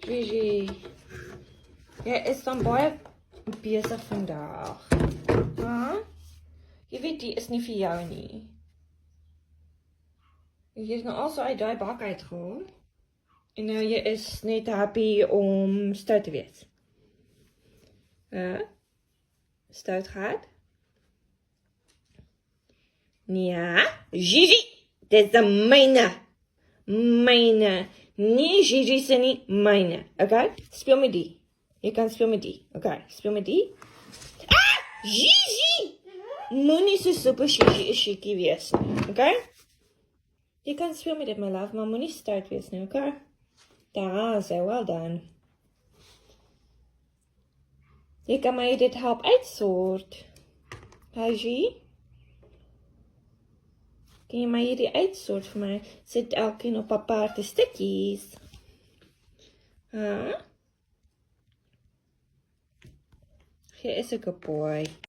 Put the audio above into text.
Gigi, jy is dan baie besig vandag. Jy weet, die is nie vir jou nie. Jy is nou al so uit die bak uitgehaal. En nou jy is net happy om stout te wees. Stout gehad? Ja, Gigi, dit is myne. Myne. Nie Gigi se nie, myne. Okay? Speel met die. Jy kan speel met die. Okay, speel met die. Gigi! Moenie so super shiki wees. Okay? Jy kan speel met dit, my love, maar moenie stout wees nie, okay? Daar, so well done. Jy kan my dit help uitsort. Gigi? Kan jy my hierdie uitsort vir my? Sit elkeen op aparte stukkies. Jy is 'n good boy.